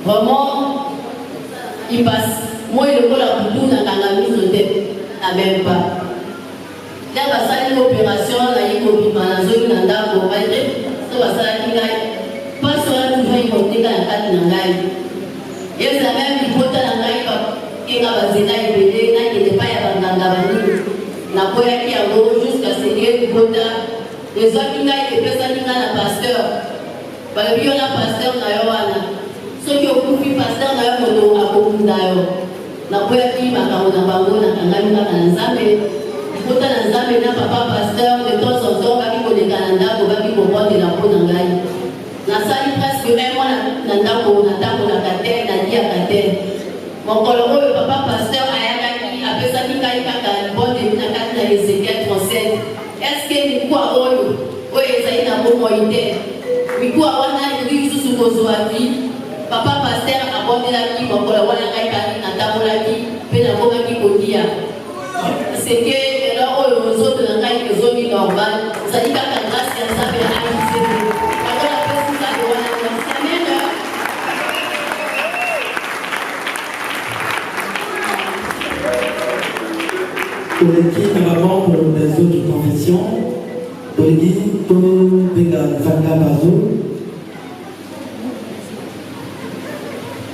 Vraiment, il passe. Moi, il est là pour tout dans la mise au tête. La même pas. Là, il va faire une opération, là, il va faire une zone dans la bourre. Ça va faire une gaille. Pas seulement toujours il va faire la carte dans la gaille. Et c'est la même qui porte dans la gaille. Il va faire zéna et bédé, là, il n'est pas dans la gaille. La boya qui a gros jusqu'à ce qu'il porte. Les autres qui gagnent, les personnes qui gagnent la pasteur. Parce que la pasteur n'a pas. Ceux qui ont coupé pasteur n'a pas de beaucoup d'ailleurs. Na boya qui m'a kaona bango na kangami na nzambe kota na nzambe na papa pasteur de temps en temps baki ko lekana ndako baki ko bonde na pona ngai na sali presque un mois na ndako na kater na dia kater mokolo oyo papa pasteur ayakaki apesa kikai kaka bonde na kati na Ezekiel 37 est-ce que mikuwa oyo ezali na bongo ite mikuwa wana ndi susu kozwaki papa pasteur abondelaki mokolo wana ngai kali natambolaki mpe nakokaki kolia c'est que eloko oyo ozoto na ngai ezomi normal ezali kaka grâce ya nzambe ya aisebe yango napesi nzambe wana amen. Pour les membres des autres confessions, pour les tout Bega Fanga Bazo,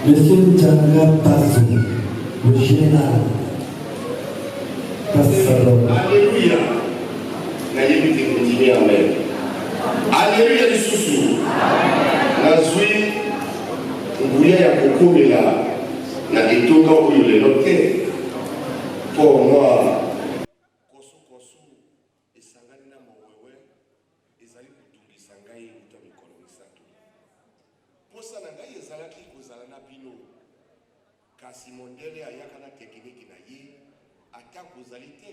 Monsieur Djanga Bazo, le général. Alléluia. N'ayez pas continuer, amen. Alléluia du sousou. Nazui, Ngouya ya kokomela, na etonga oyo le noté. Pour moi, kosu, esangani na mowewe, ezali kutungi sangai uta mikolo misato. Posa na ngai ezalaki kozala na bino. Kasi mondele ayaka na tekniki na ye. Ata kozali te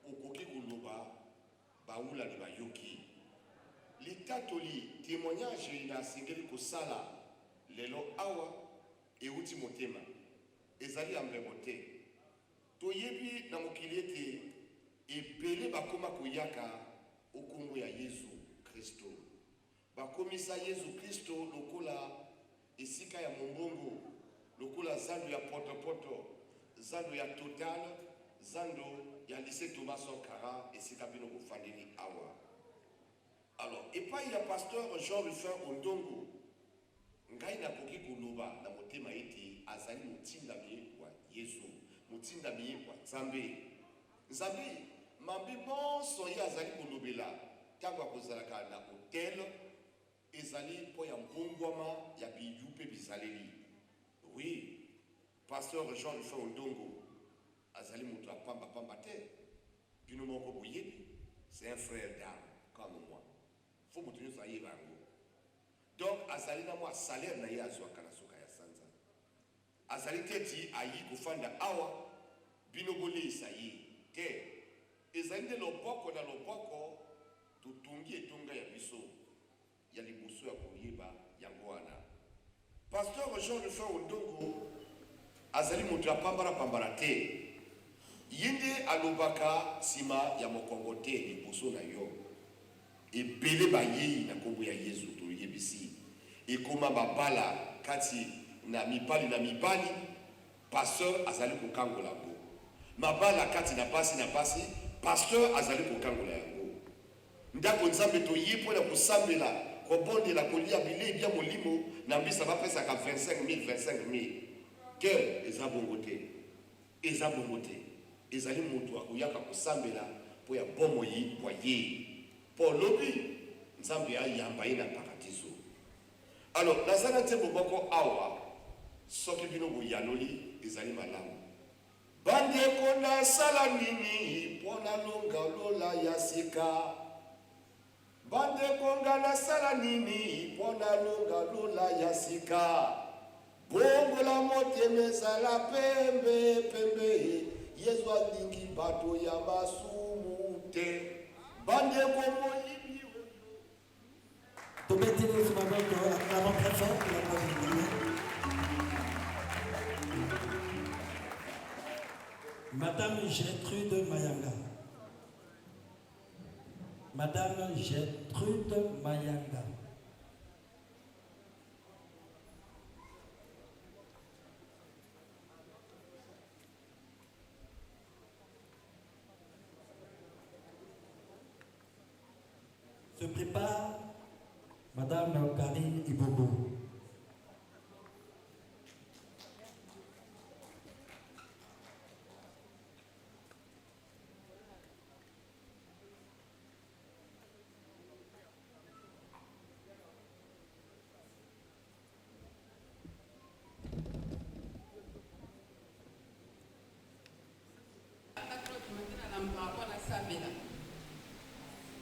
okoki koloba baula li bayoki litatoli témoignage na singeli kosala lelo awa euti motema ezali amremo te toyebi na mokili ete ebele bakoma koyaka okombo ya Yesu Kristo bakomisa Yesu Kristo lokola esika ya mombongo lokola zando ya poto zando ya Total zando ya lycée Thomas Sankara et c'est kabino kufandeli awa. Alors, et pas il y a pasteur Jean-Rufin Ondongo. Ngai na koki koloba na motema ete azali mutindami wa Yesu, mutindami wa Nzambe. Nzambe mambi bonso ya azali kolobela tango akozalaka na hotel ezali po ya mbongwama ya biyupe bizaleli. Oui, pasteur Jean-Rufin Ondongo azali mutu apamba te bino moko boyebi c'est un frère d'âme comme moi faut mutu nyonso ayeba yango donc azali na mwa salaire na ye azwaka na suka ya sanza azali te ti ayi kofanda awa bino boleisa ye te ezali nde loboko na loboko totungi etonga ya biso ya liboso ya koyeba yango wana pasteur Jean-Rufin Ondongo azali mutu apambara te yinde alobaka sima ya mokongo te liboso na yo ebele bayei na kombo ya Yesu toyebisi ekoma babala kati na mibali pasteur azali kokangola yango mabala kati na pasi pasteur azali kokangola yango ndako nzambe toye mpona kosambela kobondela kolia bilei bya molimo na mbisa bapesaka 25 000 ke eza bongo te ezali mutu akoyaka kosambela po ya bomoi bwa ye po lobi nzambe ayamba ye na paradiso. Alors nazala te boboko awa soki bino boyanoli ezali malamu bandeko nasala nini mpo nalonga lola ya sika bandeko nga nasala nini mpo nalonga lola ya sika bongola motema ezala pembe Yesu alingi bato ya masumu te bandeko moyibi oyo Mettez-vous sur ma main avant très fort pour la prochaine. Madame Gertrude Mayanga. Madame Gertrude Mayanga. prépare Madame Karine Ibobo.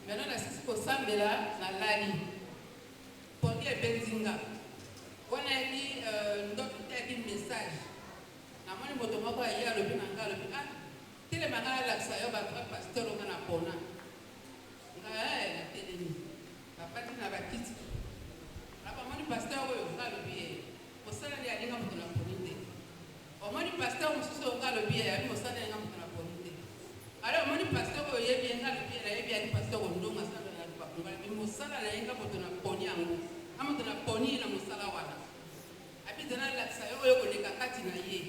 Maintenant, la sisi kosambela na lali poni ebenzinga wana yaki ndoto teki message namoni moto moko aye alobi na nga alobi telema nga alakisa yo bato ba pasteur onga na pona nga na telemi bapati na bakiti abamoni pasteur oyo nga alobi ye mosala li alinga moto na poni te omoni pasteur mosusu onga alobi ye abi mosala alinga moto na poni te alors omoni pasteur oyo yebi nga alobi ye nayebi ali pasteur ondonga sala ya bakongala bi mosala na yenga moto na poni yango amoto na poni na mosala wana abi tena lakisa yo oyo koleka kati na ye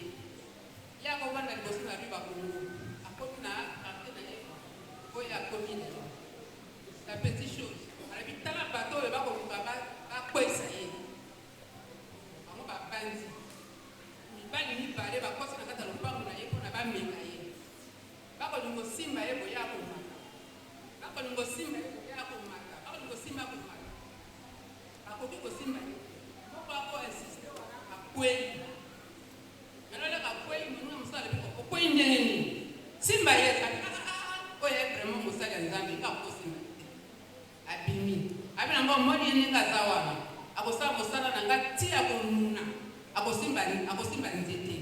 ya ko bana liboso na bi bakongo akomi na arte na ye oyo akomi na la petite chose alabi tala bato oyo bakoluka bakwesa ye bango bapandi mibali mibale bakosi na kati ya lopango na ye mpona bameka ye bakolingo simba ye boya komata bakolingo simba ye boya komata bakolingo simba komata bakoki kosimba ye moko ako insiste akwei melole kakwei muna mosala biko okwei ndenge nini simba ye oyo ye vraiment mosali ya nzambe kakosimba abimi abi nango omoni ye ndenge aza wana akosala mosala na nga ti akonuna akosimba nzete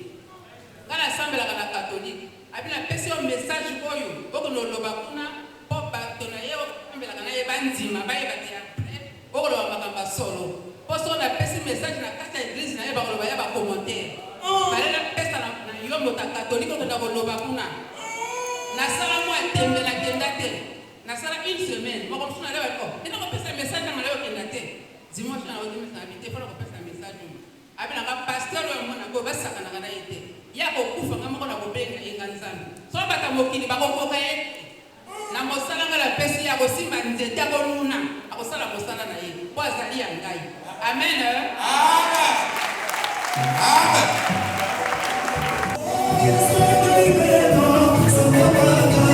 nga nasambelaka na katolike abi napesi yo message oyo okonoloba kuna mpo bato na ye okambelaka na ye bandima bayeba te apres okoloba makambo ya solo mpo soko napesi message na kati ya eglise na ye bakoloba ya bacommentaire balela pesa na yo moto ya katolike okenda koloba kuna nasala mwa tembe nakenda te nasala une semaine moko mosusu naleba ena kopesa message nanga na yo okenda te dimanche na odimisa na bite mpona kopesa message oyo abi nanga pasteur oyo monako basakanaka na ye te ya kokufa nga moko na kobenga ye nga nzambe so bata mokili bakokoka ye na mosala nga na pesi ya kosimba nzete akonuna akosala mosala na ye mpo azali ya ngai amen Sabana,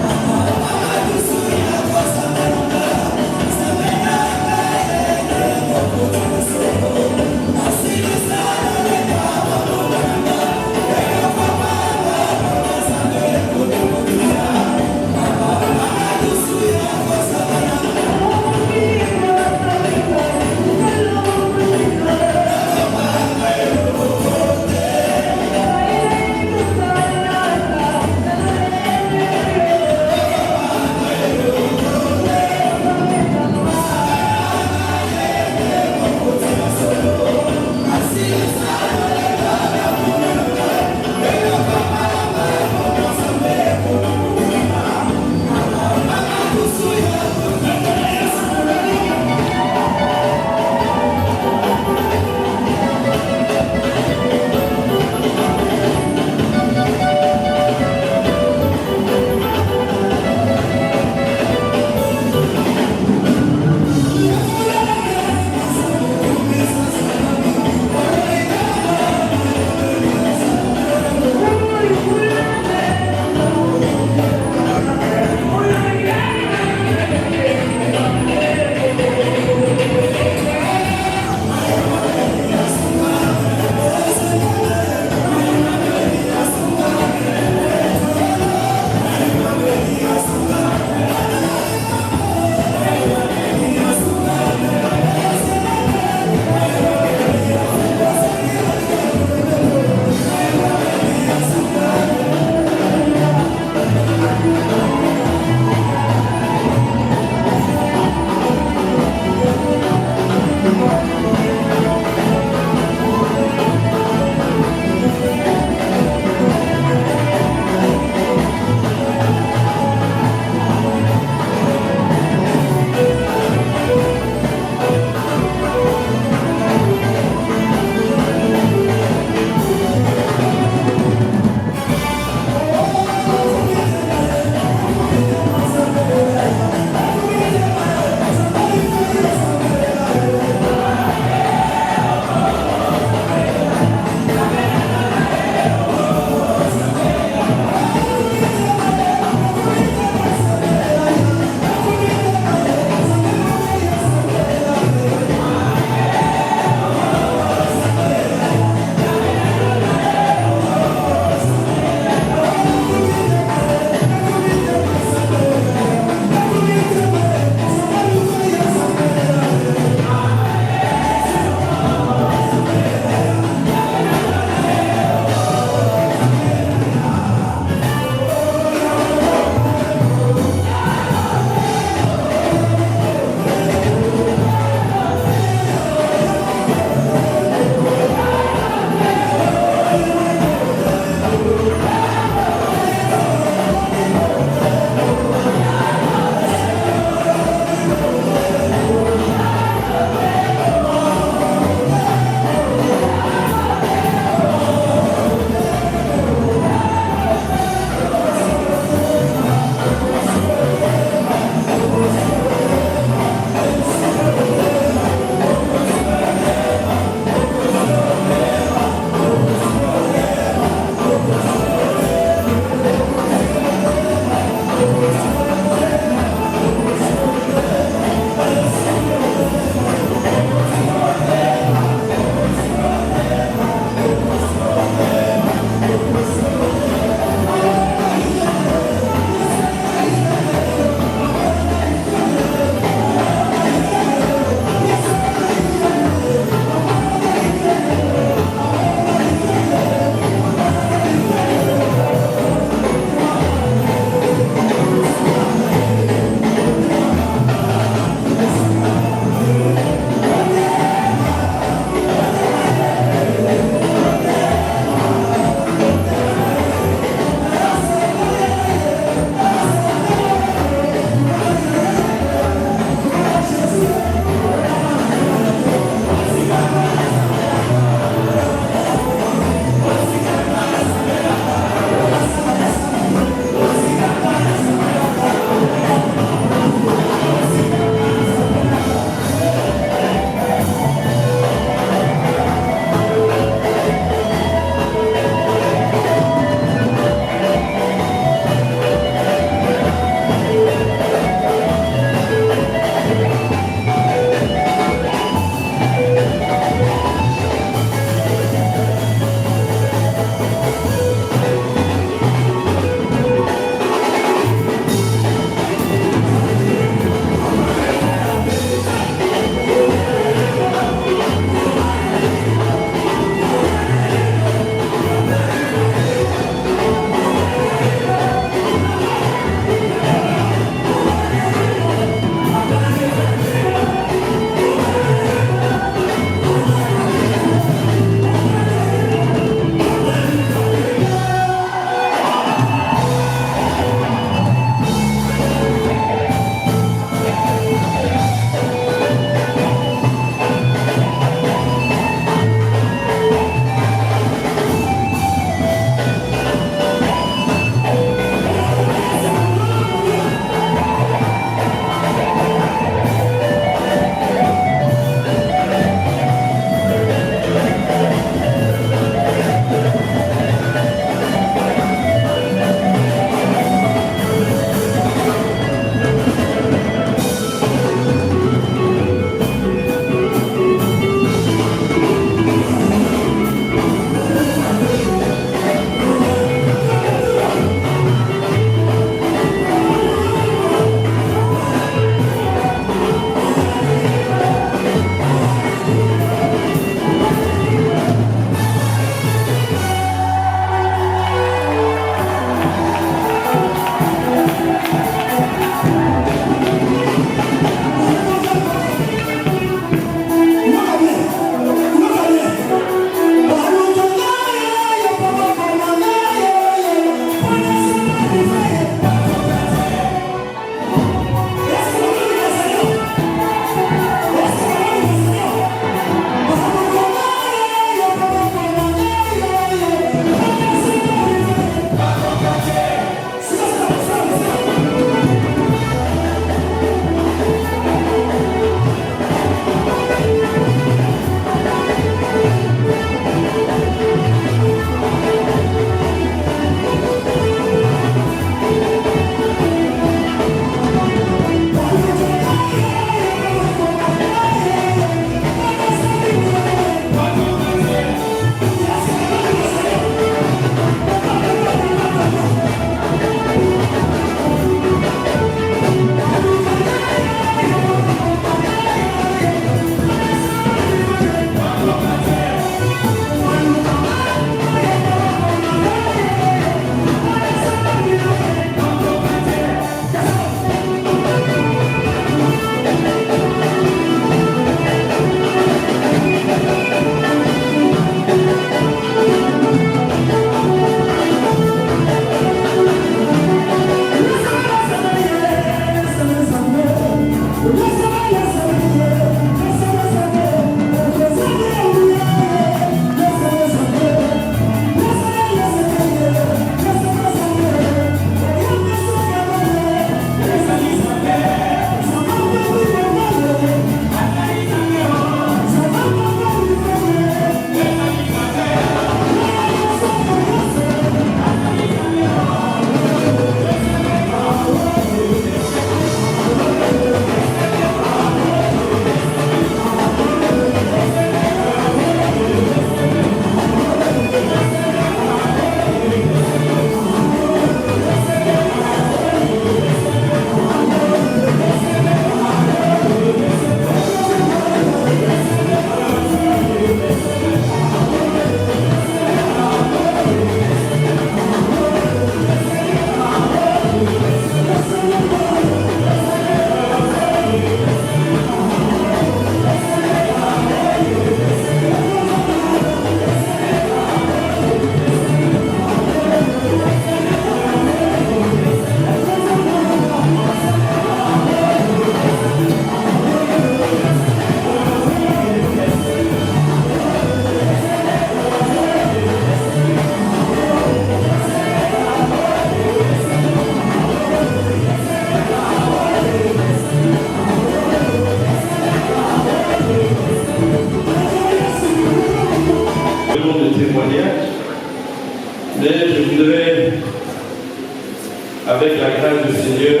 avec la grâce du Seigneur,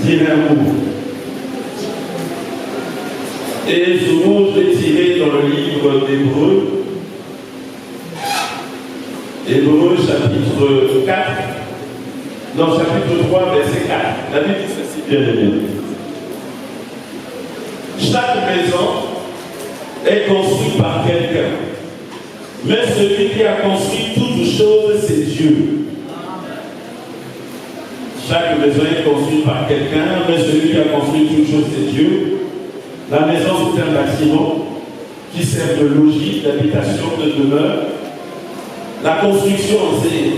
dire un mot. Et ce mot est tiré dans le livre d'Hébreux, Hébreux chapitre 4, dans chapitre 3, verset 4. La Bible dit ceci, bien aimé. Chaque maison est construite par quelqu'un, mais celui qui a construit toutes choses, c'est Dieu. Chaque maison est construite par quelqu'un, mais celui qui a construit toutes choses, c'est Dieu. La maison, c'est un bâtiment qui sert de logis, d'habitation, de demeure. La construction, c'est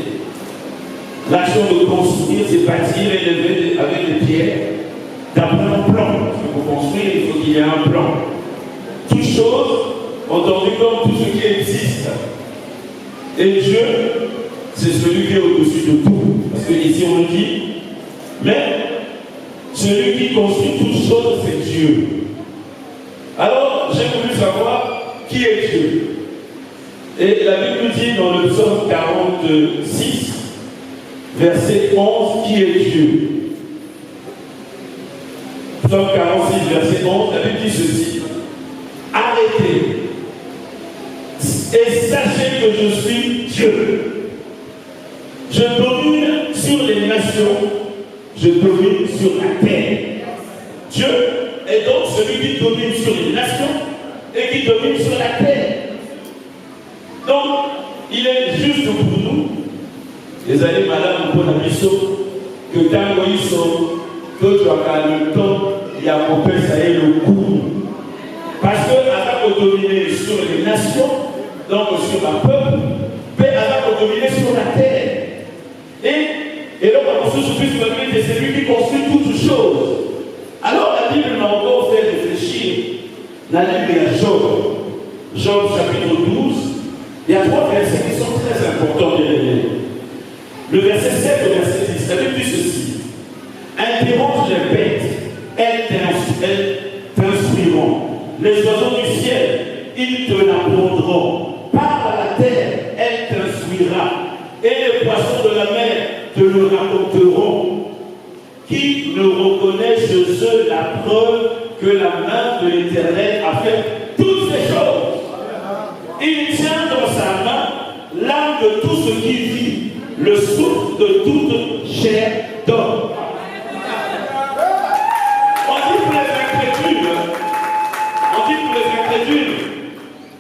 l'action de construire, c'est bâtir, élever avec des pierres, d'après un plan. Parce que pour construire, il faut qu'il y ait un plan. Toutes choses, entendu comme tout ce qui existe. Et Dieu, c'est celui qui est au-dessus de tout. Parce que ici on le dit, mais celui qui construit toutes choses, c'est Dieu. Alors, j'ai voulu savoir qui est Dieu. Et la Bible dit dans le psaume 46, verset 11, qui est Dieu. Psaume 46, verset 11, la Bible dit ceci. Arrêtez et sachez que je suis Dieu. Je domine sur les nations, je domine sur la terre. Dieu est donc celui qui domine sur les nations et qui domine sur la terre. Donc, il est juste pour nous, les années madame pour la mission, que quand ils sont, que tu as le temps, il y a mon père, ça y est le coup. Parce que avant de dominer sur les nations, donc sur un peuple, mais avant de dominer sur la terre. Et donc, on se souvient que c'est celui qui construit toutes choses. Alors, la Bible m'a encore fait réfléchir dans la Bible à Job. Job chapitre 12. Il y a 3 versets qui sont très importants, bien aimés. Le verset 7 au verset 10, ça veut dire ceci. Interroge les bêtes, elles t'instruiront. Les oiseaux du ciel, ils te l'apprendront. Parle à la terre, elle t'instruira. Et les poissons de la mer te le raconteront. Qui ne reconnaît chez eux la preuve que la main de l'Éternel a fait toutes ces choses. Il tient dans sa main l'âme de tout ce qui vit, le souffle de toute chair d'homme. On dit pour les incrédules,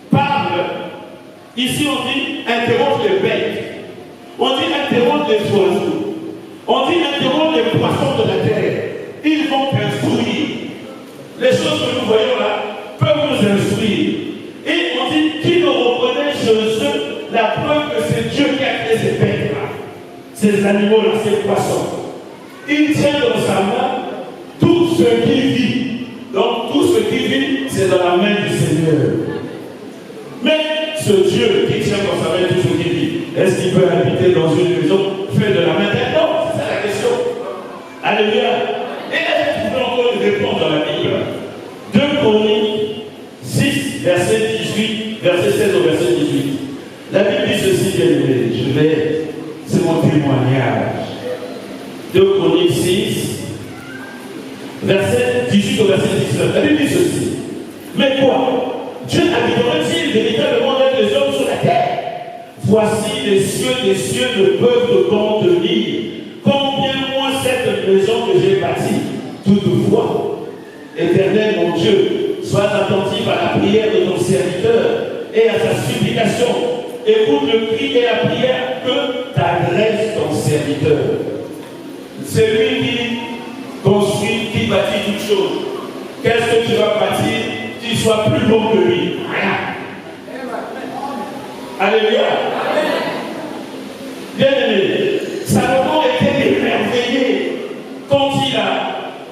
parle. Ici on dit interroge les bêtes. On dit interroge les oiseaux. On dit interroge les poissons de la terre. Ils vont t'instruire. Les choses que nous voyons là peuvent nous instruire. Et on dit qui ne reconnaît chez eux la preuve que c'est Dieu qui a créé ces bêtes-là, ces animaux-là, ces poissons. Il tient dans sa main toutes ce qui vit. Donc tout ce qui vit, c'est dans la main du Seigneur. Mais ce Dieu qui tient dans sa main tout ce qui vit, est-ce qu'il peut habiter dans une maison faite de la main d'Ève? Non, c'est ça la question. Alléluia. Et là, je trouve encore une réponse dans la Bible. 2 Chroniques 6, verset 18, verset 16 au verset 18. La Bible dit ceci, bien aimé, c'est mon témoignage. 2 Chroniques 6, verset 18 au verset 19. La Bible dit ceci. Mais quoi? Dieu habiterait-il véritablement avec les hommes sur la terre? Voici les cieux ne peuvent te contenir. Combien moins cette maison que j'ai bâtie? Toutefois, Éternel mon Dieu, sois attentif à la prière de ton serviteur et à sa supplication. Écoute le cri et la prière que t'adresse ton serviteur. C'est lui qui construit, qui bâtit toutes choses. Qu'est-ce que tu vas bâtir qui soit plus bon que lui? Rien. Alléluia. Bien aimé, Salomon était émerveillé quand il a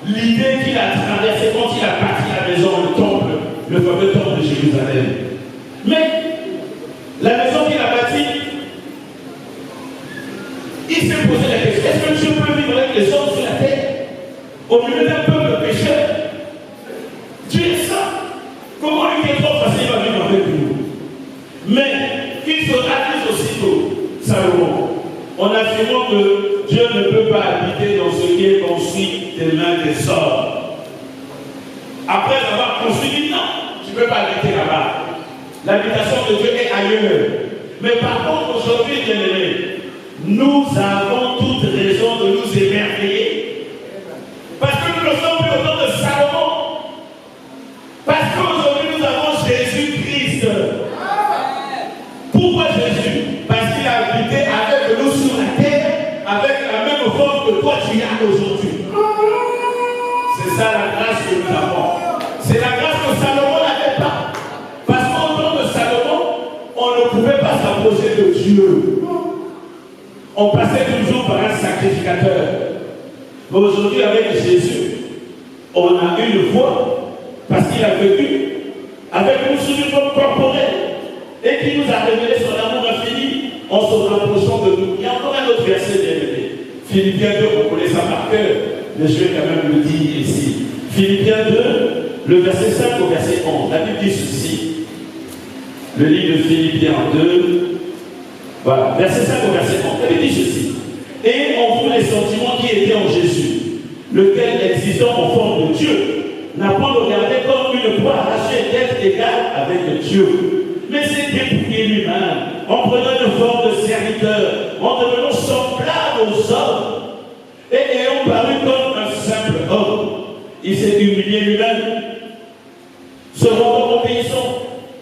l'idée qu'il a traversée, quand il a bâti la maison, le temple, le fameux temple de Jérusalem. Mais la maison qu'il a bâtie, il s'est posé la question, est-ce que Dieu peut vivre avec les hommes sur la terre au milieu d'un peuple pécheur? Dieu est ça. Comment lui qui est trop facile va vivre avec nous? Mais il se accuse aussitôt, Salomon, en affirmant que Dieu ne peut pas habiter dans ce qui est construit des mains des hommes. Après avoir construit, non, tu ne peux pas habiter là-bas. L'habitation de Dieu est ailleurs. Mais par contre, aujourd'hui, bien-aimés, nous avons toute raison de nous émerveiller. Parce que nous ne sommes plus au temps de Salomon. Parce qu'aujourd'hui, nous avons Jésus-Christ. Pourquoi Jésus? Parce qu'il a habité avec nous sur la terre, avec la même forme que toi tu as aujourd'hui. C'est ça la grâce que nous avons. C'est la grâce que Salomon n'avait pas. Parce qu'au temps de Salomon, on ne pouvait pas s'approcher de Dieu. On passait toujours par un sacrificateur. Mais aujourd'hui, avec Jésus, on a une voix parce qu'il a vécu avec nous sous une forme corporelle et qui nous a révélé son amour infini en se rapprochant de nous. Il y a encore un autre verset bien aimé. Philippiens 2, on connaît ça par cœur, mais je vais quand même le dire ici. Philippiens 2, le verset 5 au verset 11. La Bible dit ceci. Le livre de Philippiens 2, voilà, verset 5 au verset 11. La Bible dit ceci. Et en vous les sentiments qui étaient en Jésus, lequel existant en forme de Dieu, n'a pas regardé comme une proie arrachée d'être égal avec Dieu, mais s'est dépouillé lui-même en prenant une forme de serviteur, en devenant semblable aux hommes, et ayant paru comme un simple homme, il s'est humilié lui-même, se rendant obéissant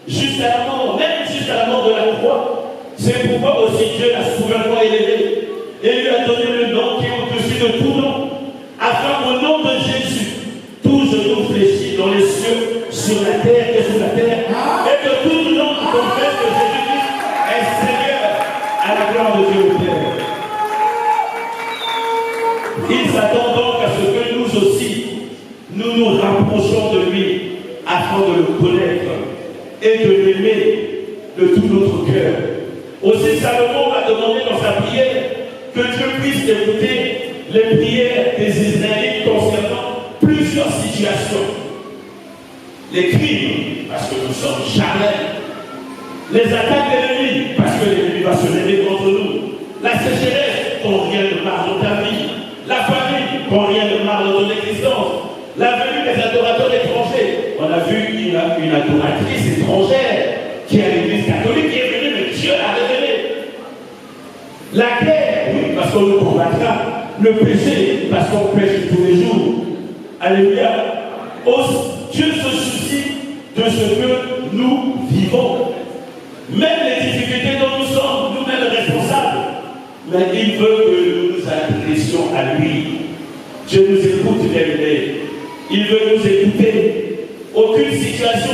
jusqu'à la mort, même jusqu'à la mort de la croix. C'est pourquoi aussi Dieu l'a souverainement élevé et lui a donné le nom qui est au-dessus de tout nom, afin qu'au nom de Jésus, tout genou fléchit dans les cieux, sur la terre et sous la terre, et que tout nom confesse que Jésus-Christ est Seigneur, à la gloire de Dieu au Père. Il s'attend donc à ce que nous aussi, nous nous rapprochons de lui, afin de le connaître et de l'aimer de tout notre cœur. Aussi, Salomon a demandé dans sa prière que Dieu puisse écouter les prières des Israélites concernant plusieurs situations. Les crimes, parce que nous sommes charnels. Les attaques de l'ennemi, parce que l'ennemi va se lever contre nous. La sécheresse, quand rien ne marche dans ta vie. La famine, quand rien ne marche dans ton existence. La venue des adorateurs étrangers. On a vu une adoratrice étrangère qui est à l'église catholique, qui est venue, mais Dieu l'a révélé. La guerre, oui, parce qu'on nous combattra. Le péché, parce qu'on pêche tous les jours. Alléluia. Dieu se soucie de ce que nous vivons. Même les difficultés dont nous sommes nous-mêmes responsables. Mais il veut que nous nous adressions à lui. Dieu nous écoute, bien aimés. Il veut nous écouter. Aucune situation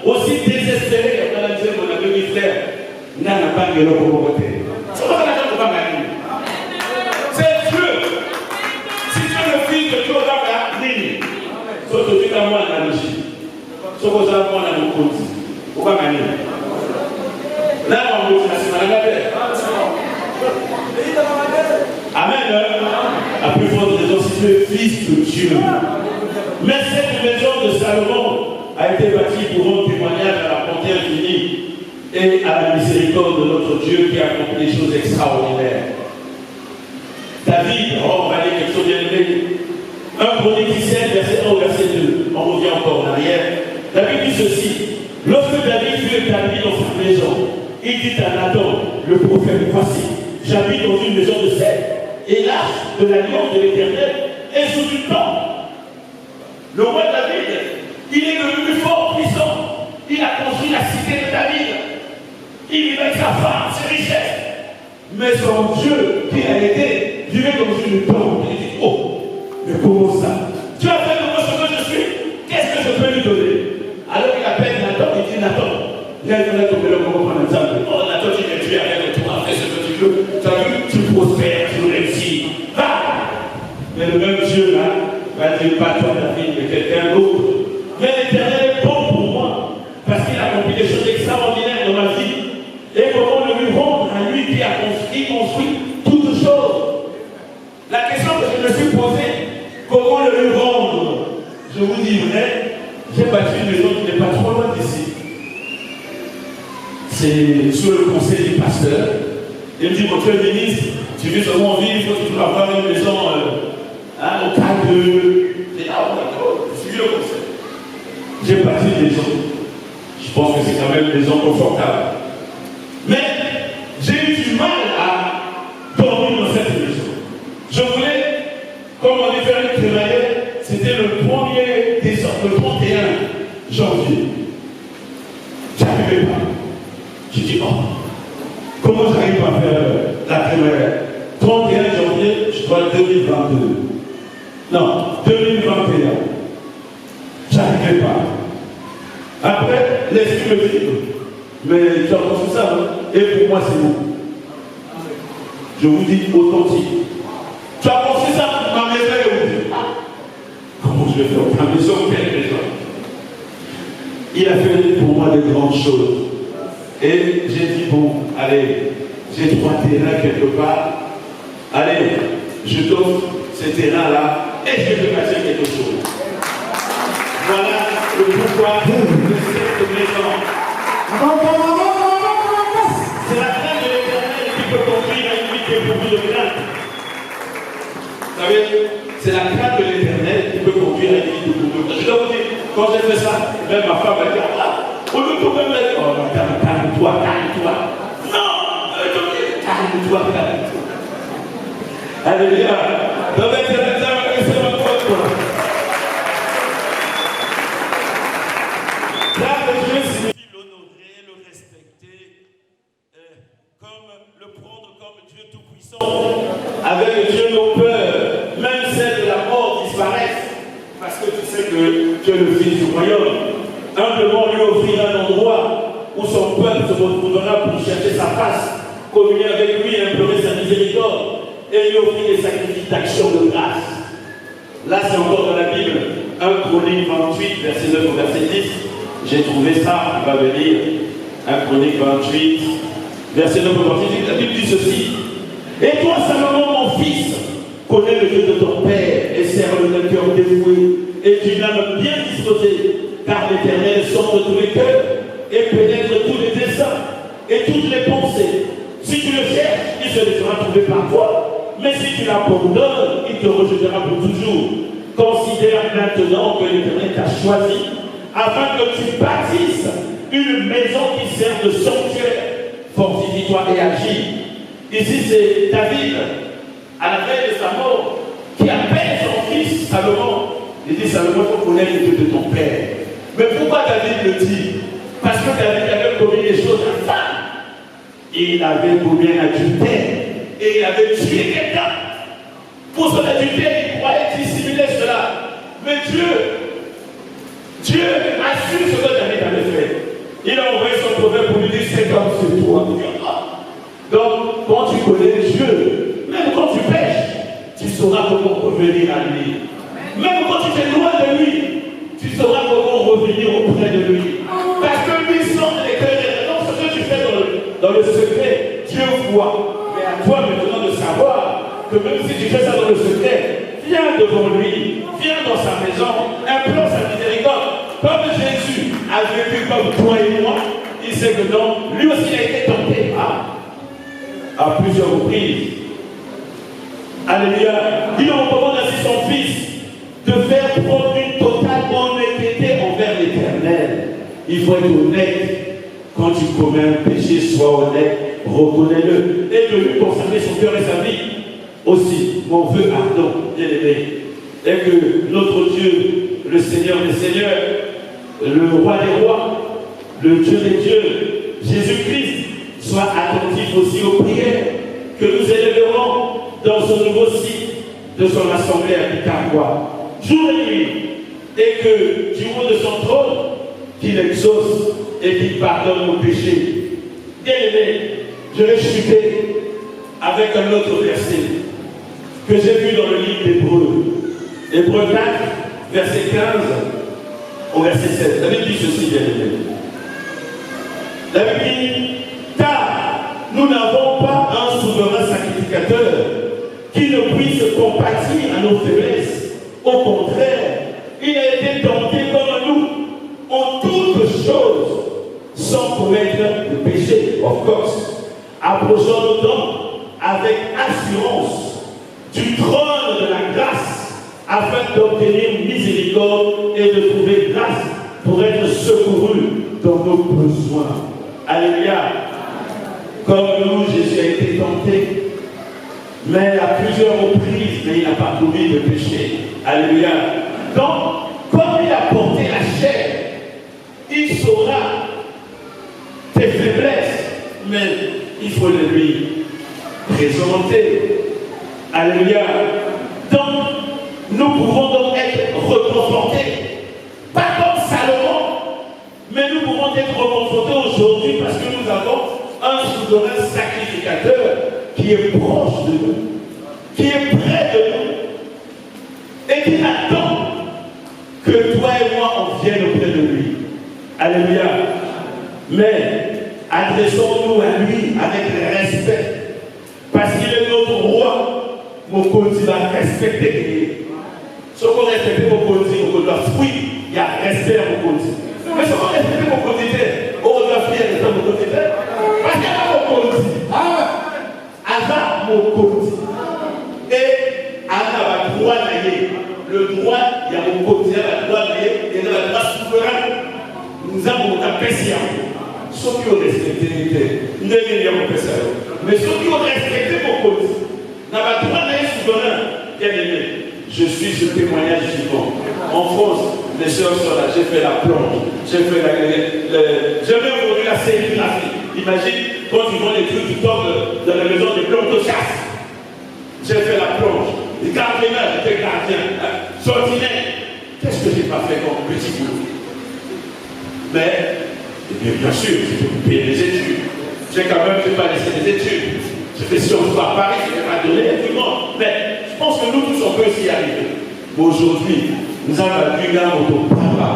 aussi désespérée, comme l'a dit mon ami frère, n'a pas de l'autre. C'est Dieu. Si tu es le fils de Dieu, dans la ligne, Sokoza mwana mukonzi. Pourquoi gagner? Là, on va Amen. À plus forte raison, si tu es fils de Dieu. Mais cette maison de Salomon a été bâtie pour rendre témoignage à la bonté infinie et à la miséricorde de notre Dieu qui a accompli des choses extraordinaires. David, on va aller quelque chose bien aimé. 1 Chronique 17, verset 1 au verset 2. On revient encore en arrière. David dit ceci. Lorsque David fut établi dans sa maison, il dit à Nathan, le prophète, voici, j'habite dans une maison de cèdre, et l'arche de l'alliance de l'Éternel est sous une tente. Le roi David, il est devenu plus fort, puissant. Il a construit la cité de David. Il vivait avec sa femme, ses richesses. Mais son Dieu, qui a été, vivait dans une tente. Il dit, oh, mais comment ça? Tu as fait de moi ce que je suis. Qu'est-ce que je peux lui donner? Alors il appelle Nathan, il dit, Nathan, viens tomber le moment pour l'exemple. Oh, Nathan, tu es avec toi, fais ce que tu veux. Tu as vu, tu prospères, tu réussis. Va! Mais le même Dieu là, va dire pas toi David, mais quelqu'un d'autre. Mais l'Éternel est bon pour moi, parce qu'il a accompli des choses extraordinaires dans ma vie. Et comment le lui rendre à lui qui a construit toutes choses? La question que je me suis posée, comment le lui rendre? Je vous dis vrai, j'ai bâti une maison qui n'est pas trop loin d'ici. C'est sous le conseil du pasteur. Il me dit, mon cher ministre, tu vis seulement en ville, il faut toujours avoir une maison au cadre de... Et là, d'accord, je suis le conseil. J'ai bâti une maison. Je pense que c'est quand même une maison confortable. Mais j'ai eu du mal à dormir dans cette maison. Je voulais, comme on est faire une crémaillère, c'était le 1er décembre, le 31 janvier. J'arrivais pas. J'ai dit, oh, comment j'arrive à faire la crémaillère? 31 janvier, je dois 2022. Non, 2021. J'arrivais pas. Après, l'esprit me dit, mais tu as reçu ça, hein? Et pour moi, c'est bon. Je vous dis authentique. Tu as reçu ça, ma maison est où? Comment je vais faire? Ta maison, quelle maison? Il a fait pour moi de grandes choses. Et j'ai dit, bon, allez, j'ai 3 terrains quelque part. Allez, je t'offre ces terrains-là et je vais passer quelque chose. Voilà le pourquoi de cette maison. C'est la crainte de l'Éternel qui peut conduire à une vie qui est pourvue de crainte. Vous savez, c'est la crainte de l'Éternel qui peut conduire à une vie de pourvue de crainte. Je dois vous dire, quand j'ai fait ça, même ma femme a dit, au lieu de même la dire, oh, calme-toi. Non, calme-toi. Alléluia. Donc, c'est ma faute. Là, le Dieu signifie l'honorer, le respecter, comme le prendre comme Dieu tout-puissant. Avec Dieu, nos peurs, même celles de la mort, disparaissent. Parce que tu sais que tu es le fils du royaume. Humblement lui offrir un endroit où son peuple se retrouvera pour chercher sa face, communier avec lui, implorer sa miséricorde et lui offrir des sacrifices d'action de grâce. Là, c'est encore dans la Bible, 1 Chronique 28, verset 9 au verset 10. J'ai trouvé ça, on va venir. 1 Chronique 28, verset 9 au verset 10. La Bible dit ceci. Et toi, Salomon, mon fils, connais le Dieu de ton père et serre-le d'un cœur dévoué et d'une âme bien disposée. Car l'Éternel sonde tous les cœurs et pénètre tous les desseins et toutes les pensées. Si tu le cherches, il se laissera trouver par toi. Mais si tu l'abandonnes, il te rejetera pour toujours. Considère maintenant que l'Éternel t'a choisi afin que tu bâtisses une maison qui sert de sanctuaire. Fortifie-toi et agis. Ici, c'est David, à la veille de sa mort, qui appelle son fils Salomon. Il dit, Salomon, il faut connaître le Dieu de ton père. Mais pourquoi David le dit? Parce que David avait commis des choses à femme. Il avait commis un adultère. Et il avait tué quelqu'un. Pour son adultère, il croyait dissimuler cela. Mais Dieu a su ce que David avait fait. Il a envoyé son prophète pour lui dire, c'est comme c'est toi. Donc, quand tu connais Dieu, même quand tu pêches, tu sauras comment revenir à lui. Même quand tu es loin de lui, tu sauras comment revenir auprès de lui. Parce que lui sonde les cœurs. Non, ce que tu fais dans le secret, Dieu voit. Mais à toi maintenant de savoir que même si tu fais ça dans le secret, viens devant lui, viens dans sa maison, implore sa miséricorde. Comme Jésus a vécu comme toi et moi, il sait que non, lui aussi a été tenté à plusieurs reprises. Alléluia. Il recommande ainsi son fils de faire prendre une totale honnêteté envers l'Éternel. Il faut être honnête. Quand tu commets un péché, sois honnête, reconnais-le et de lui consacrer son cœur et sa vie. Aussi, mon vœu ardent, bien-aimé, est que notre Dieu, le Seigneur des Seigneurs, le Roi des Rois, le Dieu des Dieux, Jésus-Christ, soit attentif aussi aux prières que nous élèverons dans ce nouveau site de son assemblée à Picardie, jour et nuit, et que du haut de son trône, qu'il exauce et qu'il pardonne nos péchés. Bien-aimé, je vais chuter avec un autre verset que j'ai vu dans le livre d'Hébreux. Hébreux 4, verset 15 au verset 7. La Bible dit ceci, bien-aimé. La Bible dit, car nous n'avons pas un souverain sacrificateur qui ne puisse compatir à nos faiblesses. Au contraire, il a été tenté comme nous en toutes choses, sans commettre le péché, of course. Approchons-nous donc avec assurance du trône de la grâce, afin d'obtenir miséricorde et de trouver grâce pour être secouru dans nos besoins. Alléluia. Comme nous, Jésus a été tenté, mais à plusieurs reprises, mais il n'a pas commis de péché. Alléluia. Donc, comme il a porté la chair, il saura tes faiblesses, mais il faut les lui présenter. Alléluia. Donc, nous pouvons donc être reconfortés, pas comme Salomon, mais nous pouvons être reconfortés aujourd'hui parce que nous avons un souverain sacrificateur qui est proche de nous, qui est près de nous, et qui attend que toi et moi on vienne auprès de lui. Alléluia. Mais adressons-nous à lui avec respect, parce qu'il est notre roi. Mon Côte va respecter. Ce qu'on respecte mon Côte, on doit fuir. Il y a respect à mon Côte. Mais ce qu'on respecte mon Côte, on doit fuir respect à mon Côte. Parce qu'il y a mon Côte. Avant mon Côte. Et Anna va droit d'aller. Le droit, il y a mon Côte, il y a le droit d'aller, il y a le droit souverain. Nous avons un apprécié. Ceux qui ont respecté, mais ceux qui ont respecté mon Côte, n'a pas droit d'aller souverain. Bien aimé, je suis ce témoignage vivant. En France, les sœurs sont là, j'ai fait la plonge, j'ai fait j'ai même aujourd'hui la sérigraphie. Imagine, quand tu vois les trucs, tu tombes dans la maison des plantes de chasse. J'ai fait la plonge. Les gardiens, j'étais gardien. Sortinaire. Qu'est-ce que j'ai pas fait comme petit boulot? Mais, bien sûr, j'ai payé les études. J'ai quand même fait pas laisser les études. J'ai fait Sciences Po à Paris, je ne vais pas donner à tout le monde. Mais je pense que nous tous, on peut s'y arriver. Mais aujourd'hui, nous avons vu là notre papa.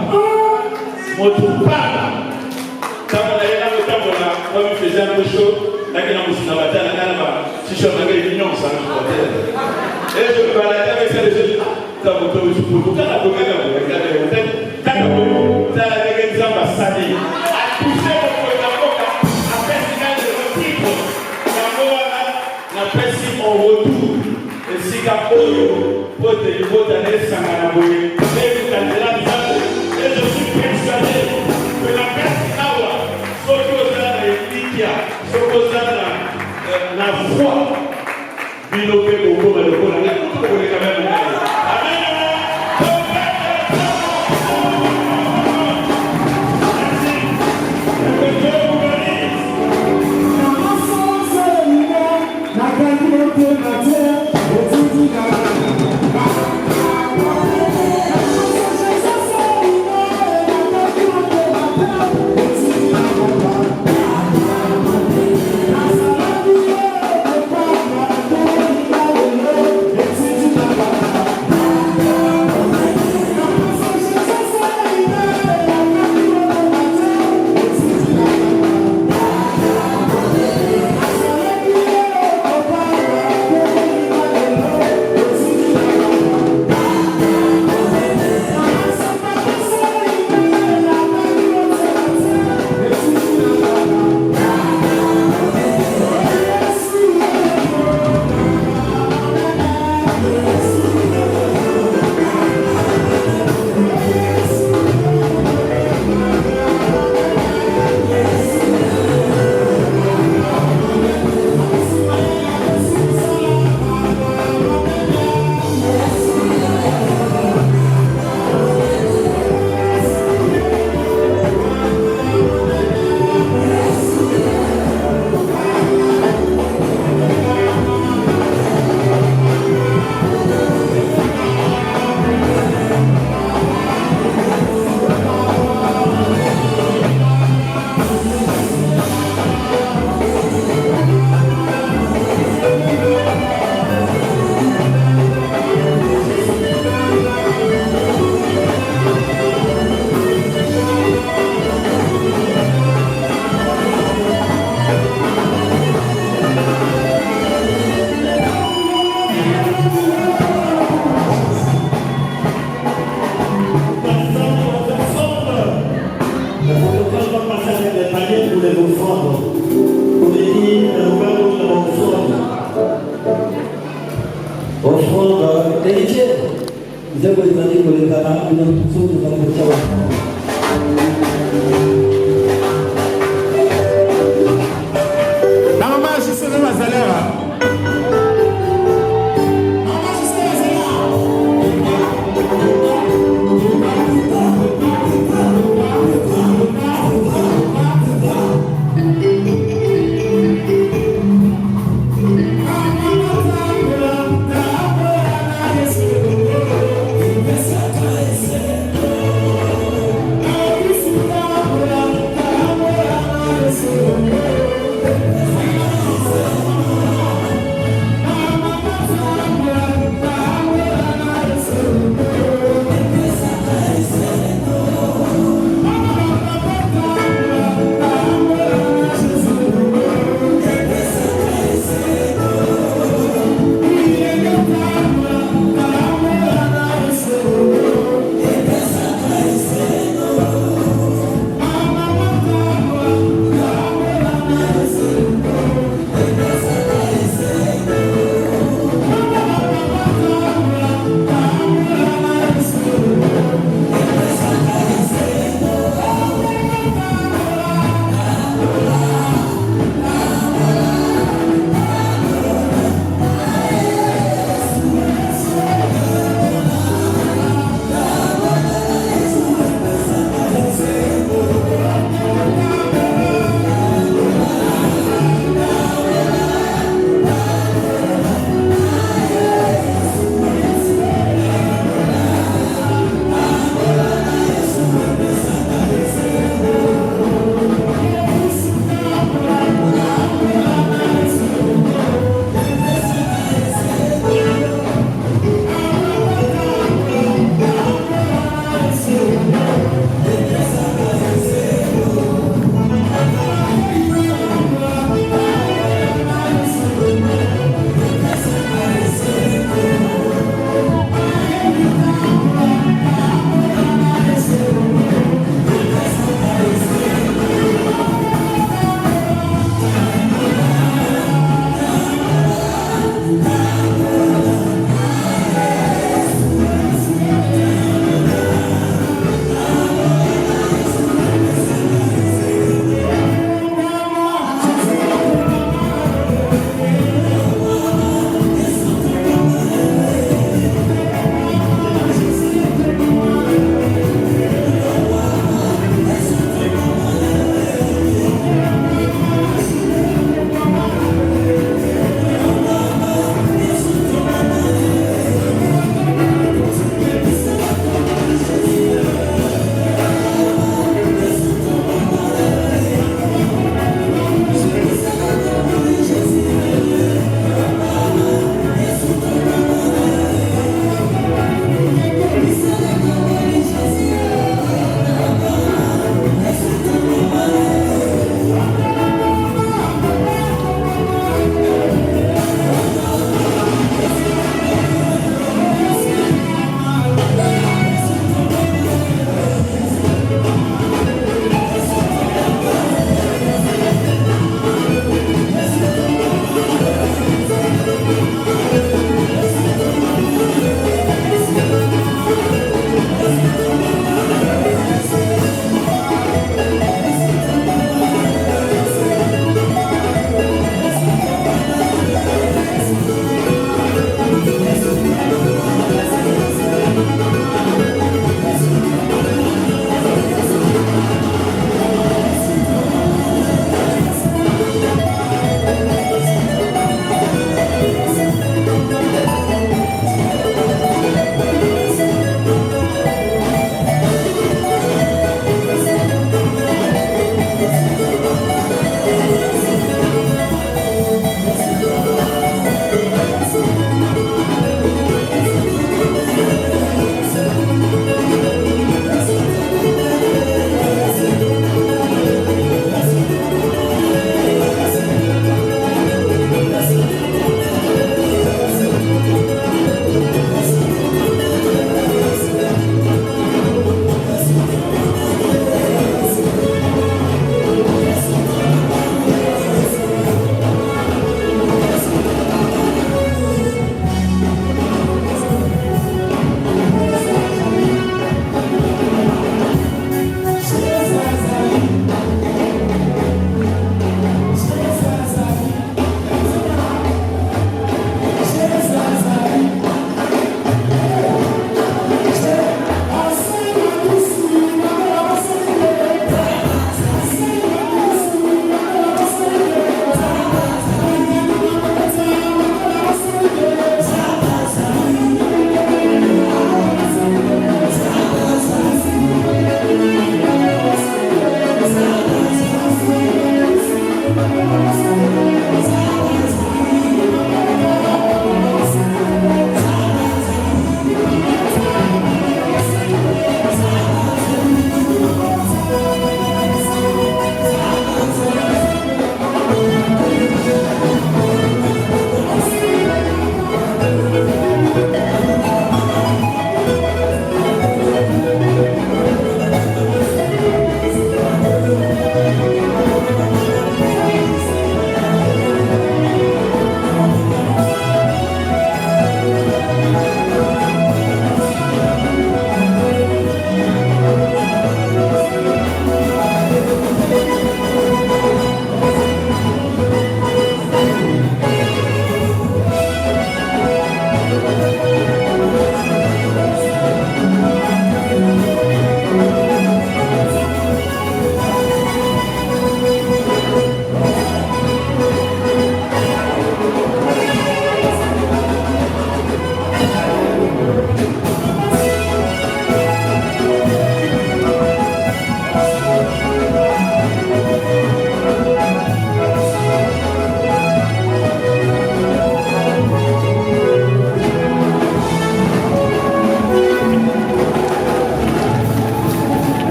Notre papa. Quand on allait là, le temps, on lui faisait un peu chaud. Là, on a aussi dans la terre, si je m'avais une union, ça me faisait. Et je me baladais avec ça, je dis, ça me fait du coup. Quand on a commis là, on regardait le thème. Quand on a commis, ça a été exemple à Sadi. À toucher le programme, à faire signal de retitre. Merci en retour. Et si Kapoyo peut te dire que Sanganaboye, et je suis persuadé que la personne Awa, ce que vous avez la foi, binopé au cours de l'école, quand même. Amen. Thank you. Ndeko ezali kolekana na tuso tozala na mama Gisele Mazalera.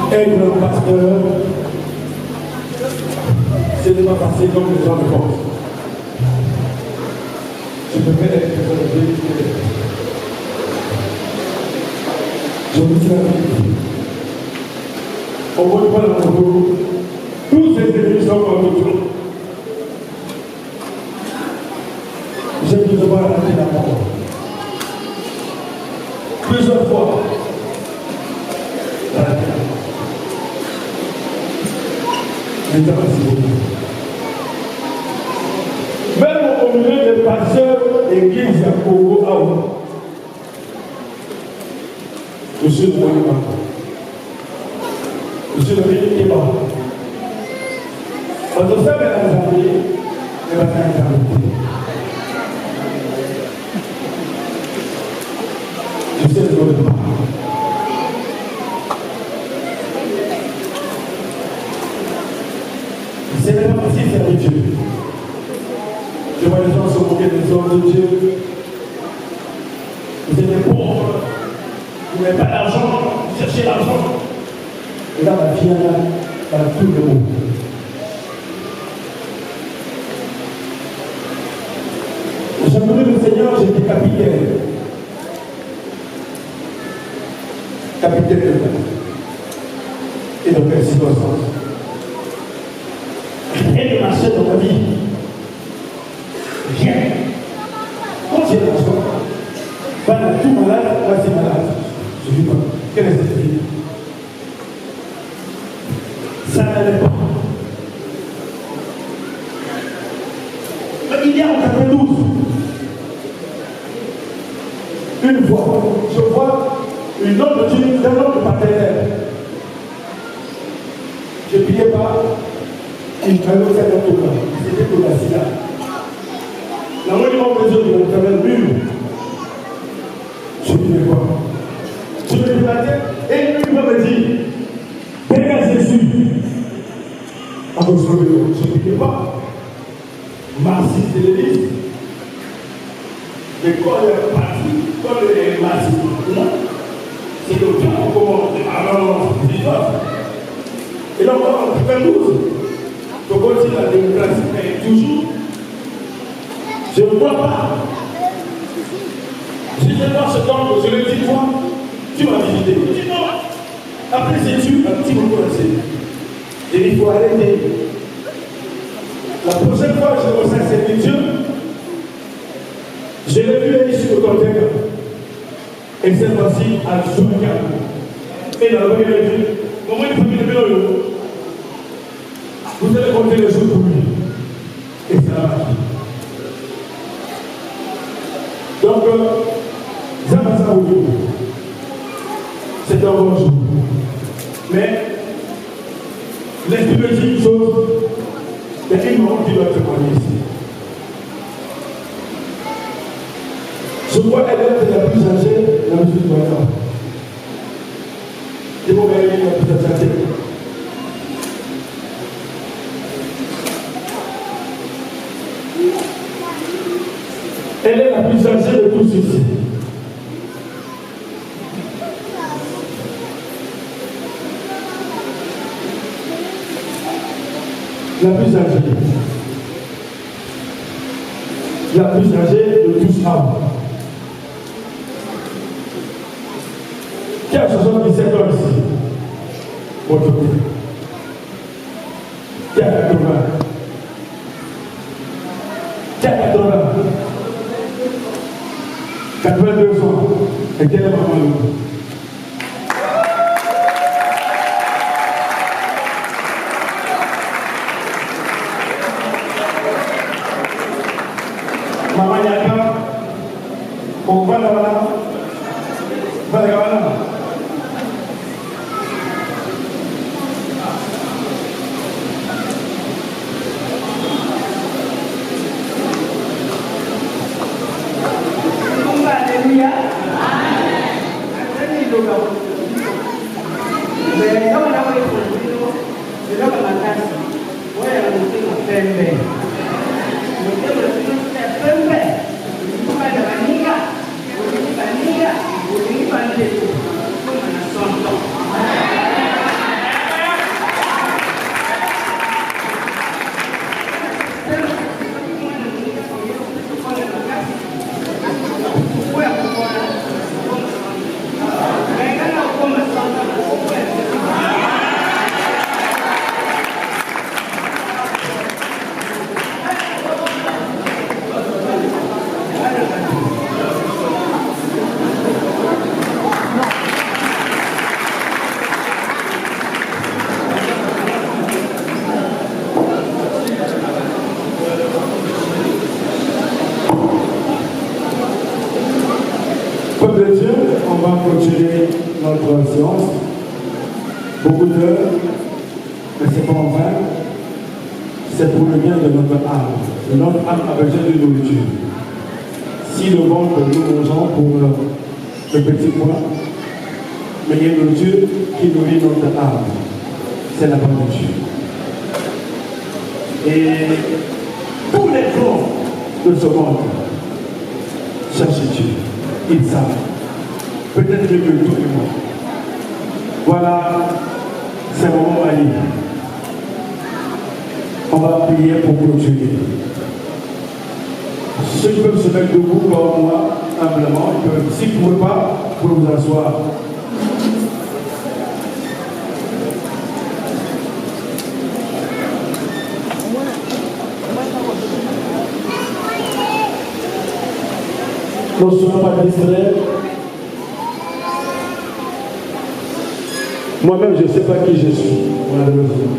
Être pasteur, c'est de ne pas passer comme les gens le pensent. Je peux faire être personne de Dieu. Je vous dis la vérité. On ne voit pas la photo. Tous ces églises sont comme tout. Je vais devoir arrêter la parole. Plusieurs fois. Même au milieu des pasteurs d'église à Congo, je suis le Moïma. Je suis le Rémi. Quand on fait la famille, elle va faire la famille. Je sais le Moïma. C'est pas facile de servir Dieu. Je vois les gens se moquer des hommes de Dieu. Vous êtes des pauvres. Vous n'avez pas d'argent. Vous cherchez l'argent. Et là, ma fille, elle a tout le monde. J'ai connu le Seigneur, j'étais capitaine. Capitaine de guerre. Et dans quelle circonstance? Rien ne marchait dans ma vie. Rien. Quand j'ai l'argent, voilà, tout malade, moi c'est malade. Je dis pas, quelle est cette vie? Ça n'allait pas. Mais il y a en 92, une fois, je vois une autre tunique d'un autre partenaire. Je ne priais pas. Il fallait faire un tour. C'était pour la sida. La moindre mesure de mon travail mûr. Je ne dis quoi. Je me dis la tête et il va me dire Père Jésus. À vos je ne dis pas. Marxiste de l'église. Mais quand il est parti, quand il est marxiste, non. C'est le temps qu'on commence. Alors, c'est ça. Et là, on va en 92. Donc, si la démocratie est toujours, je ne vois pas. Si je vois ce temps, je le dis, toi, tu m'as visité. Je dis non. Après, c'est tu, un petit peu coincé. Et il faut arrêter. La prochaine fois que je reçois cette Dieu, je l'ai vu aller sur le conteneur. Et cette fois-ci, à Zouka. Et dans le premier Dieu, au moins, il faut qu'il y ait vous allez compter les jours pour lui. Et ça va. Donc, ça va ça aujourd'hui. C'est un bon jour. Mais, l'esprit me dit une chose. Il y a une mort qui doit témoigner ici. Je crois qu'elle est la plus âgée, la plus voyante. Et mon mari est la plus âgée. Elle est la plus âgée de tous ici. La plus âgée. La plus âgée de tous femmes. Qui a 77 ans ici? Votre côté. Qui a 80? Qui a 80? 82 ans. Et quelle est maman Lou? Maman Yaka, on va là-bas. Va là-bas. Pembe, va continuer notre séance. Beaucoup d'heures, mais ce n'est pas en vain. C'est pour le bien de notre âme. Notre âme a besoin de nourriture. Si le ventre nous mangeons pour le petit pois, mais il y a une nourriture qui nourrit notre âme. C'est la parole de Dieu. Et tous les grands de ce monde cherchent Dieu. Ils savent. Peut-être mieux que tout le monde. Voilà, c'est un moment à lire. On va prier pour continuer. Ceux qui peuvent se mettre debout comme moi, humblement, ils peuvent, s'ils ne peuvent pas, pour vous asseoir. Ne soyons pas distraits. Moi-même, je ne sais pas qui je suis, malheureusement.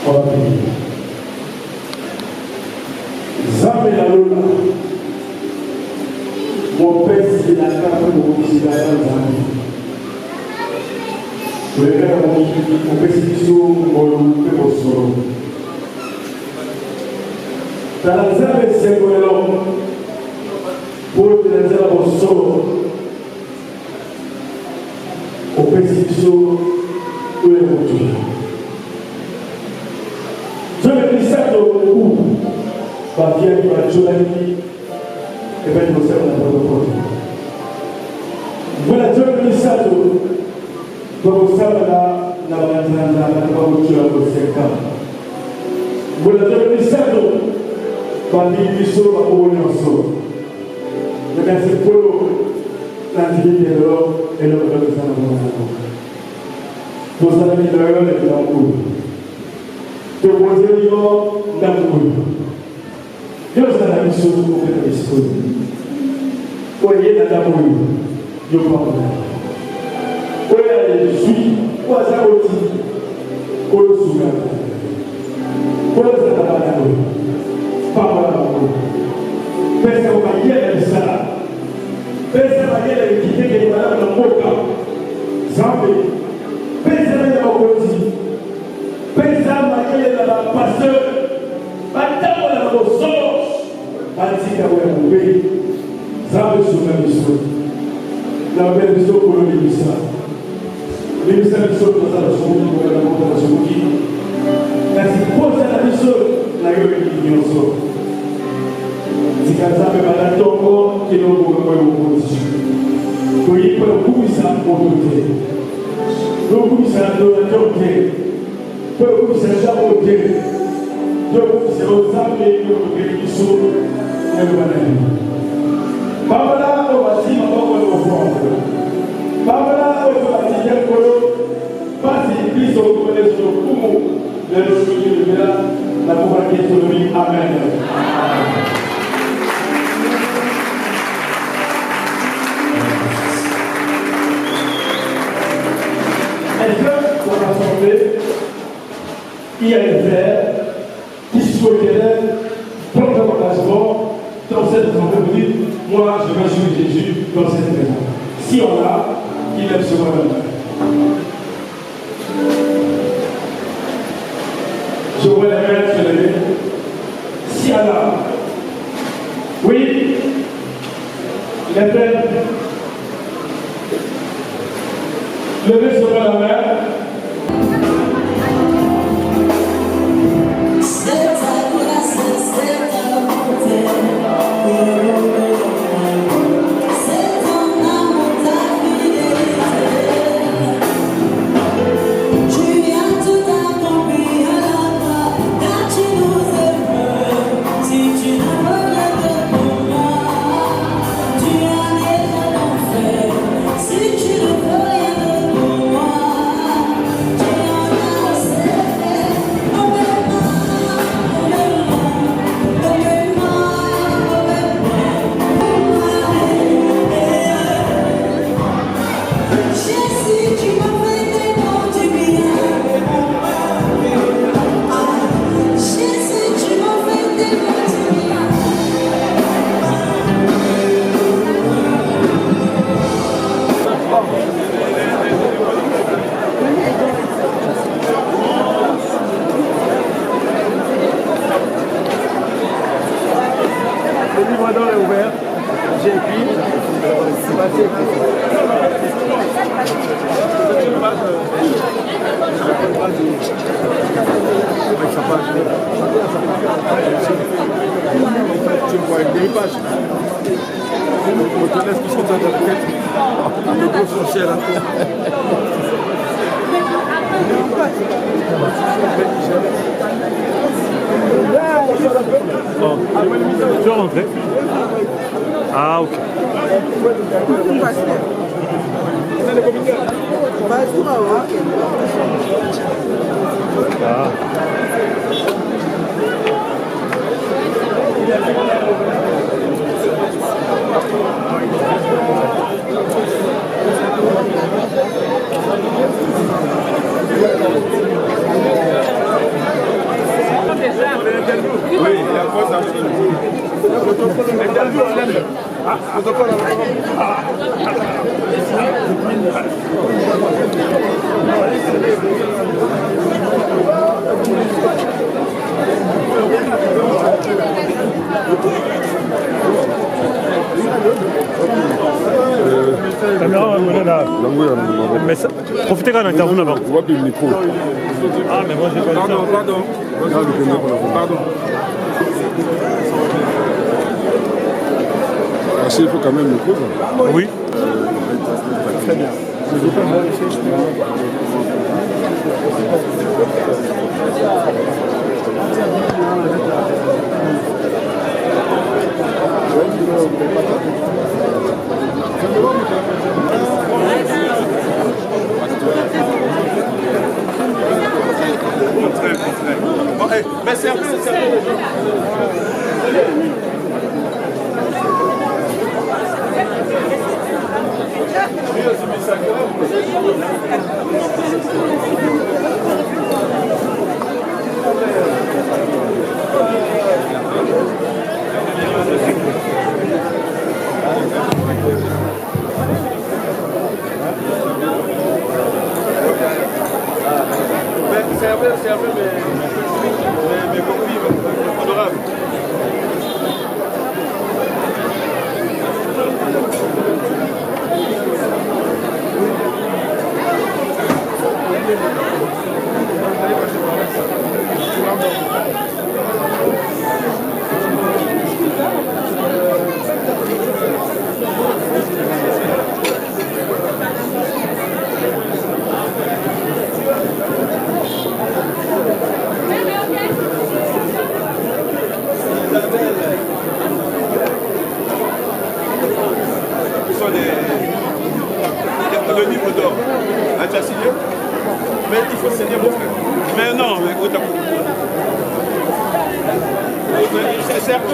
On va prier. Zambé la Lola, mon père, c'est la carte de mon fils, la Zambé. Je regarde mon père, c'est mon solo. Dans la Zambé, c'est l'homme. Pour utiliser la bossole, au péciso, où est le moteur. Je me dis ça dans le coup, va bien qui va jouer et bien nous sommes dans le projet. Voilà, je me dis ça dans le salon là, dans la voiture à 5 ans. Voilà, je me dis ça dans la vie va revenir ensemble. Mais c'est pour l'antiquité de l'homme et l'homme de sa maison. Pour ça, il y a un et un coup. Te poser le nom d'un coup. Dieu a la mission pour faire des choses. Voyez la dame, Dieu va vous dire. Voyez les juifs, quoi ça aussi. Quoi le souverain. Quoi ça la banane. Pas voilà. Pesa ukajia kabisa. Pesa majela ikiteke ni malama na mboka. Zambi. Pesa na makozi. Pesa majela na pasteur. Batamo na boso. Batika wa mbe. Zambi suka miso. Na mbele miso ko ni misa. Ni misa miso ko za sumu ko na mboka na sumu. Na sipoza na miso na yote ni nyoso. Zikazame balatongo kilongo kwa uongozi. Kuipa kubisa mwote. Kubisa ndo natoke. Kubisa jamote. Kubisa ozame yo kukisu na bwana. Baba o basima baba o fongo. Baba o batia kolo. Basi Kristo kuelezo kumu leo tukilibera na kubaki tulimi amen. Est-ce que pour l'Assemblée, il y a des frères qui souhaiteraient prendre l'engagement dans cette assemblée, moi je vais suivre Jésus dans cette maison. Si on a, il lève ce matin. Je vois les mains se lever. Si on a, oui, les frères, levez sur la main. Si tu ne veux rien de moi, l'heure est ouvert. J'ai écrit. Tu vois une déripage. On te laisse tout ce que tu as dans la tête. Le gros foncier là. Bon. Tu vas rentrer? Ah, ok. Ah. Oui, la cause Caméra, on est là. Mais ça, profitez quand même d'interview là-bas. On voit plus le micro. Ah, mais moi j'ai pas le temps. Pardon. Ah, il faut quand même le micro. Oui. Très bien. Bon, mais c'est un peu. C'est un peu mes copies honorables. Le livre d'or, tu as signé? Mais il faut signer mon frère. Mais non, mais écoute, c'est un peu...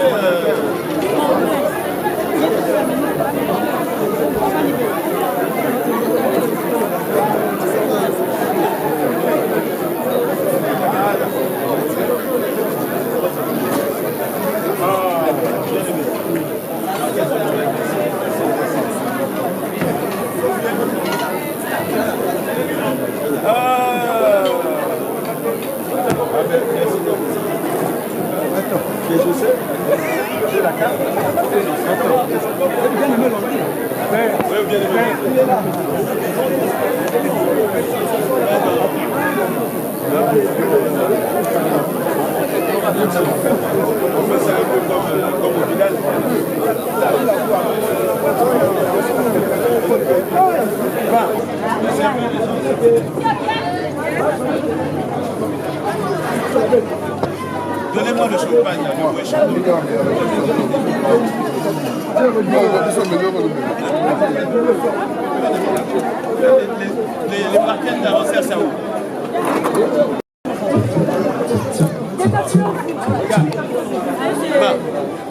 Je sais, j'ai la carte. Bien aimé l'envie. Oui, bien aimé. Il est là. On fait ça un peu comme au village. Donnez-moi le champagne, les marquettes d'avancée à cerveau.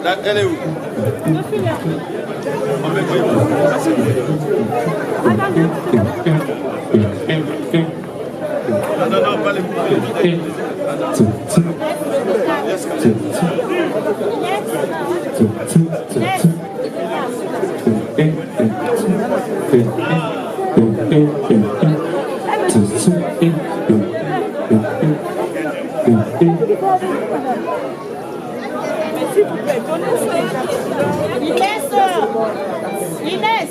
Là, elle est où? Non, pas les boucles. Inès,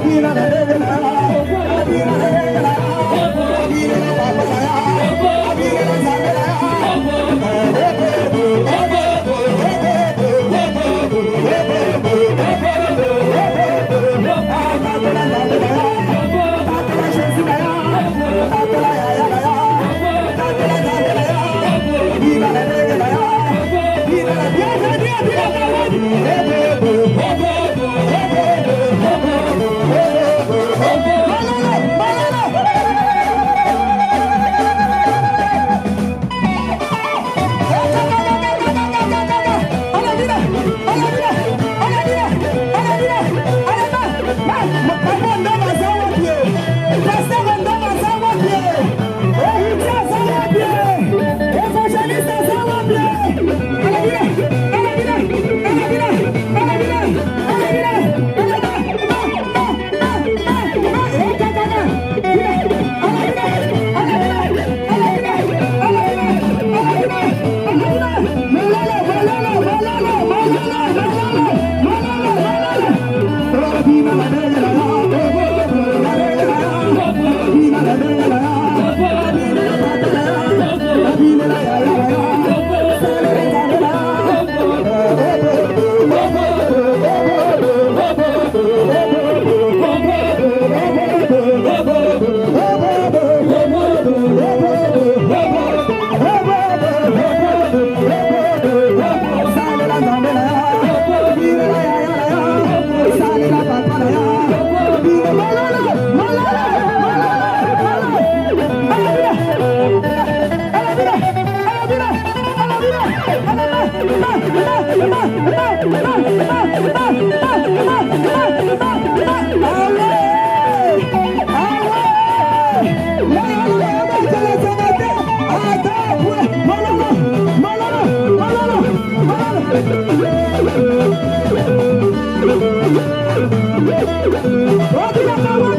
Mira, Obrigado,